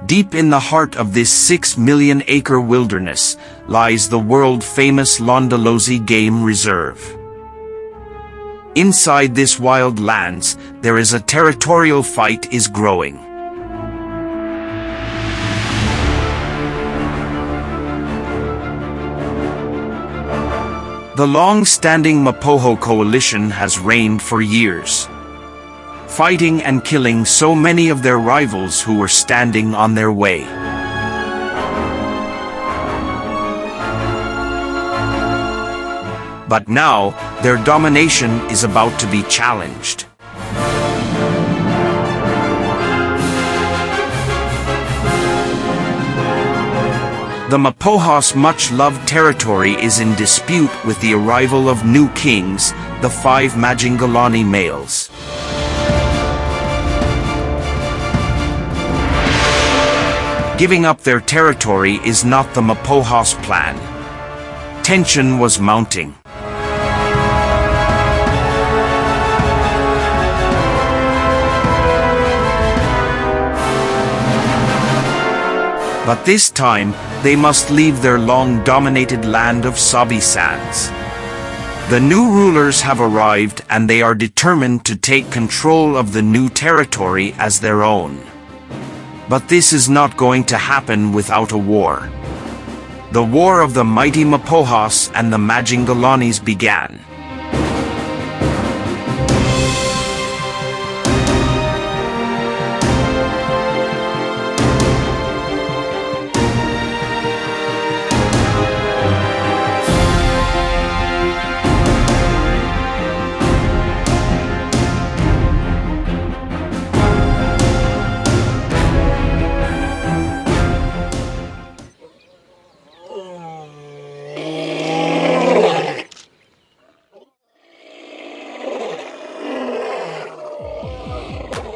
Deep in the heart of this 6-million-acre wilderness lies the world-famous Londolozi Game Reserve. Inside this wild lands, there is a territorial fight is growing. The long-standing Mapoho coalition has reigned for years, fighting and killing so many of their rivals who were standing on their way. But now, their domination is about to be challenged. The Mapoho's much-loved territory is in dispute with the arrival of new kings, the 5 Majingilane males. Giving up their territory is not the Mapoho's plan. Tension was mounting. But this time, they must leave their long-dominated land of Sabi Sands. The new rulers have arrived and they are determined to take control of the new territory as their own. But this is not going to happen without a war. The war of the mighty Mapohos and the Majingilanes began.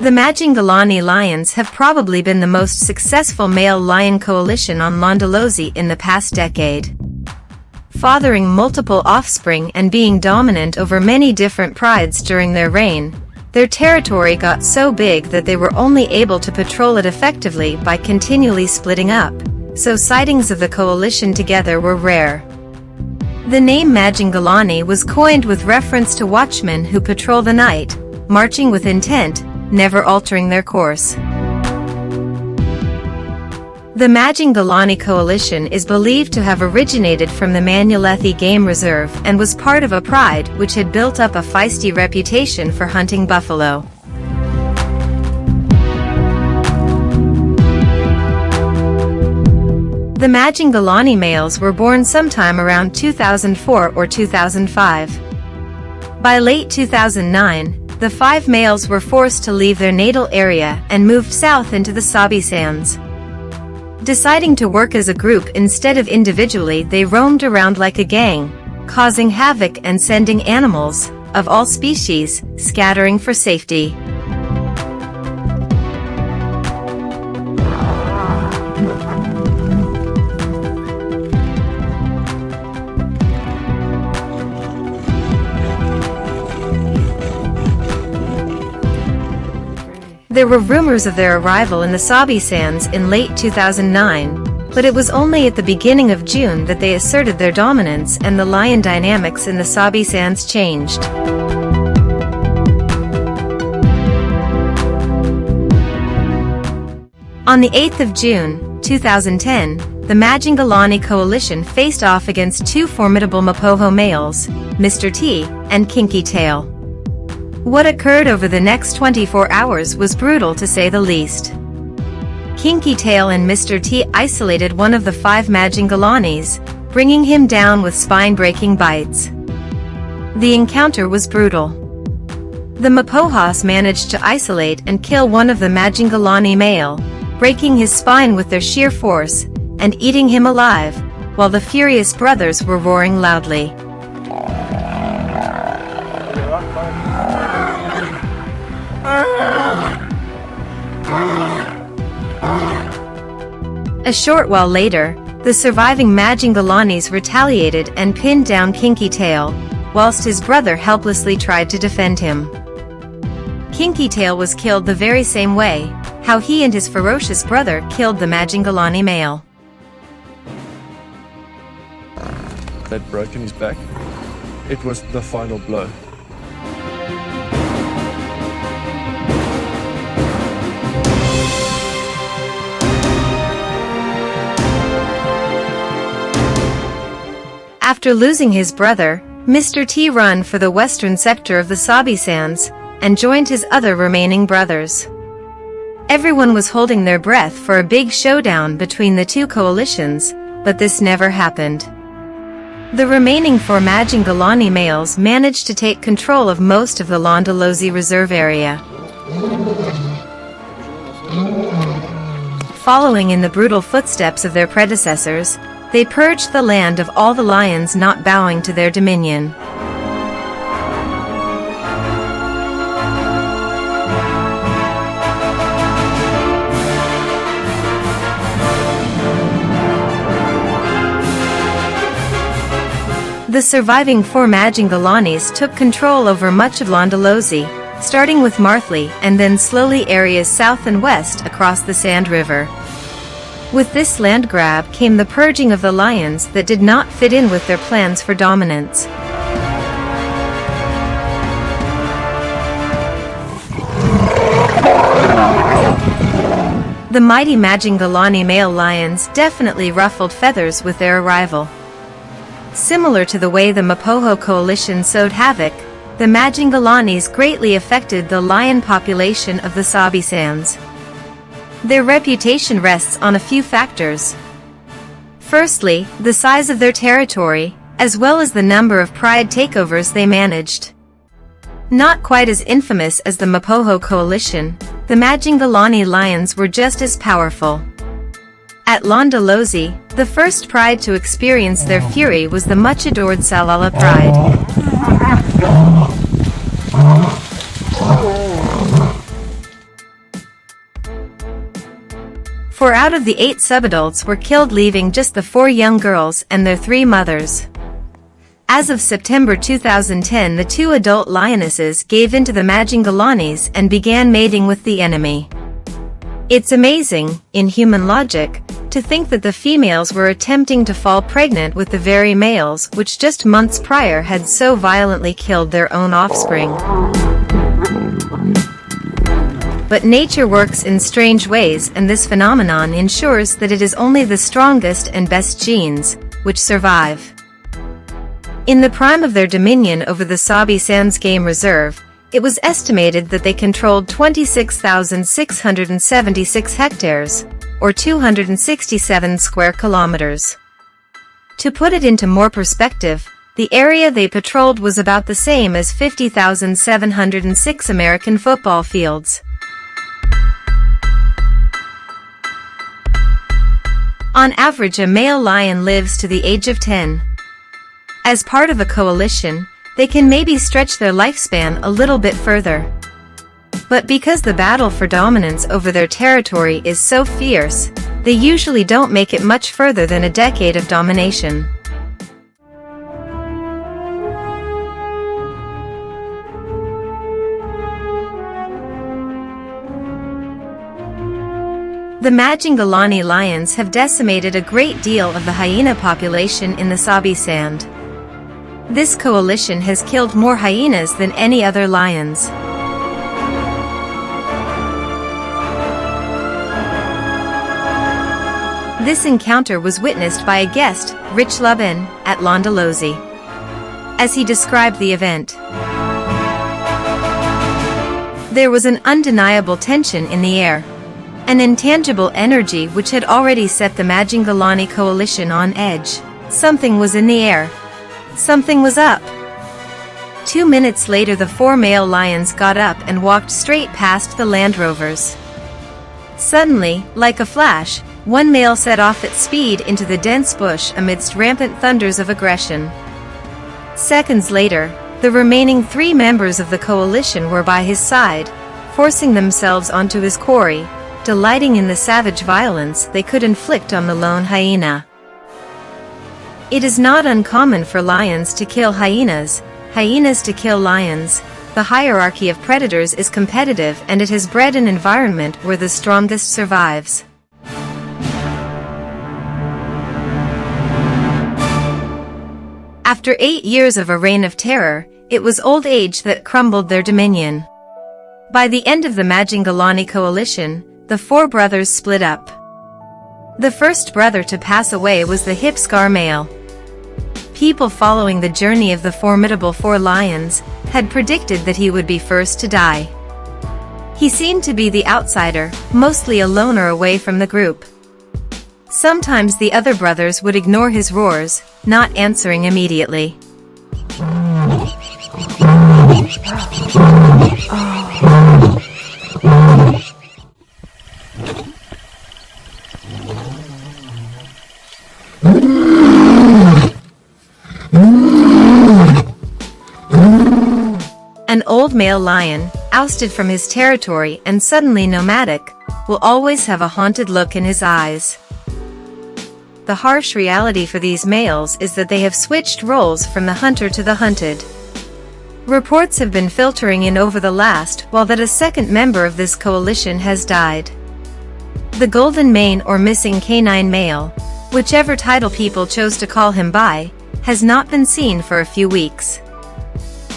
The Majingilane lions have probably been the most successful male lion coalition on Londolozi in the past decade. Fathering multiple offspring and being dominant over many different prides during their reign, their territory got so big that they were only able to patrol it effectively by continually splitting up, so sightings of the coalition together were rare. The name Majingilane was coined with reference to watchmen who patrol the night, marching with intent, never altering their course. The Majingilane coalition is believed to have originated from the Majingilane Game Reserve and was part of a pride which had built up a feisty reputation for hunting buffalo. The Majingilane males were born sometime around 2004 or 2005. By late 2009, the 5 males were forced to leave their natal area and moved south into the Sabi Sands. Deciding to work as a group instead of individually, they roamed around like a gang, causing havoc and sending animals, of all species, scattering for safety. There were rumors of their arrival in the Sabi Sands in late 2009, but it was only at the beginning of June that they asserted their dominance and the lion dynamics in the Sabi Sands changed. On the 8th of June, 2010, the Majingilane coalition faced off against 2 formidable Mapoho males, Mr. T and Kinky Tail. What occurred over the next 24 hours was brutal to say the least. Kinky Tail and Mr. T isolated one of the 5 Majingilanes, bringing him down with spine-breaking bites. The encounter was brutal. The Mapohos managed to isolate and kill one of the Majingilane male, breaking his spine with their sheer force, and eating him alive, while the furious brothers were roaring loudly. A short while later, the surviving Majingalanes retaliated and pinned down Kinky Tail, whilst his brother helplessly tried to defend him. Kinky Tail was killed the very same way, how he and his ferocious brother killed the Majingilane male. They'd broken his back. It was the final blow. After losing his brother, Mr. T ran for the western sector of the Sabi Sands, and joined his other remaining brothers. Everyone was holding their breath for a big showdown between the two coalitions, but this never happened. The remaining 4 Majingilane males managed to take control of most of the Londolozi reserve area. Following in the brutal footsteps of their predecessors, they purged the land of all the lions not bowing to their dominion. The surviving 4 Majingalanes took control over much of Londolozi, starting with Marthley and then slowly areas south and west across the Sand River. With this land grab came the purging of the lions that did not fit in with their plans for dominance. The mighty Majingilane male lions definitely ruffled feathers with their arrival. Similar to the way the Mapoho coalition sowed havoc, the Majingalanes greatly affected the lion population of the Sabi Sands. Their reputation rests on a few factors. Firstly, the size of their territory, as well as the number of pride takeovers they managed. Not quite as infamous as the Mapoho coalition, the Majingilane lions were just as powerful. At Londolozi, the first pride to experience their fury was the much-adored Salala pride. Four out of the 8 subadults were killed, leaving just the 4 young girls and their 3 mothers. As of September 2010, the 2 adult lionesses gave in to the Majingalanes and began mating with the enemy. It's amazing, in human logic, to think that the females were attempting to fall pregnant with the very males which just months prior had so violently killed their own offspring. But nature works in strange ways, and this phenomenon ensures that it is only the strongest and best genes which survive. In the prime of their dominion over the Sabi Sands Game Reserve, it was estimated that they controlled 26,676 hectares, or 267 square kilometers. To put it into more perspective, the area they patrolled was about the same as 50,706 American football fields. On average, a male lion lives to the age of 10. As part of a coalition, they can maybe stretch their lifespan a little bit further. But because the battle for dominance over their territory is so fierce, they usually don't make it much further than a decade of domination. The Majingilane lions have decimated a great deal of the hyena population in the Sabi Sand. This coalition has killed more hyenas than any other lions. This encounter was witnessed by a guest, Rich Lubin, at Londolozi. As he described the event, there was an undeniable tension in the air. An intangible energy which had already set the Majingilane coalition on edge. Something was in the air. Something was up. 2 minutes later, the 4 male lions got up and walked straight past the Land Rovers. Suddenly, like a flash, one male set off at speed into the dense bush amidst rampant thunders of aggression. Seconds later, the remaining 3 members of the coalition were by his side, forcing themselves onto his quarry, delighting in the savage violence they could inflict on the lone hyena. It is not uncommon for lions to kill hyenas, hyenas to kill lions. The hierarchy of predators is competitive, and it has bred an environment where the strongest survives. After 8 years of a reign of terror, it was old age that crumbled their dominion. By the end of the Majingilane coalition, the four brothers split up. The first brother to pass away was the hip-scar male. People following the journey of the formidable four lions had predicted that he would be first to die. He seemed to be the outsider, mostly a loner away from the group. Sometimes the other brothers would ignore his roars, not answering immediately. An old male lion, ousted from his territory and suddenly nomadic, will always have a haunted look in his eyes. The harsh reality for these males is that they have switched roles from the hunter to the hunted. Reports have been filtering in over the last while that a second member of this coalition has died. The golden mane or missing canine male, whichever title people chose to call him by, has not been seen for a few weeks.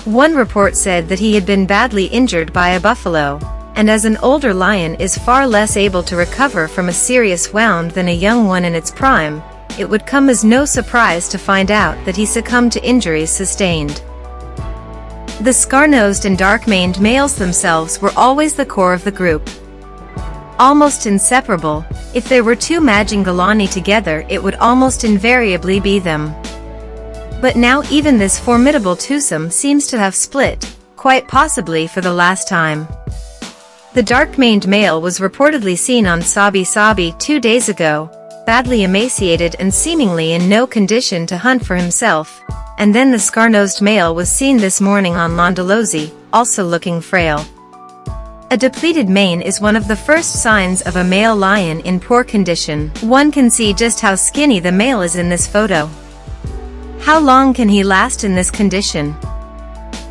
One report said that he had been badly injured by a buffalo, and as an older lion is far less able to recover from a serious wound than a young one in its prime, it would come as no surprise to find out that he succumbed to injuries sustained. The scar-nosed and dark-maned males themselves were always the core of the group. Almost inseparable, if there were two Majingilane together it would almost invariably be them. But now even this formidable twosome seems to have split, quite possibly for the last time. The dark-maned male was reportedly seen on Sabi Sands 2 days ago, badly emaciated and seemingly in no condition to hunt for himself, and then the scar-nosed male was seen this morning on Londolozi, also looking frail. A depleted mane is one of the first signs of a male lion in poor condition. One can see just how skinny the male is in this photo. How long can he last in this condition?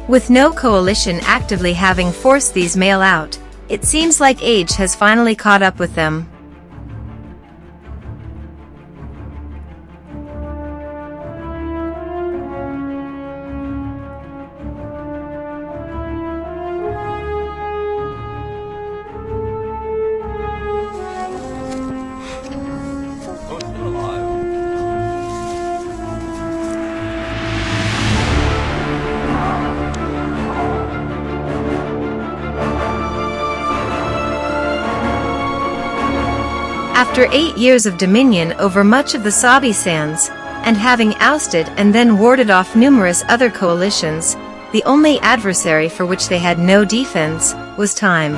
With no coalition actively having forced these male out, it seems like age has finally caught up with them. After 8 years of dominion over much of the Sabi Sands, and having ousted and then warded off numerous other coalitions, the only adversary for which they had no defense was time.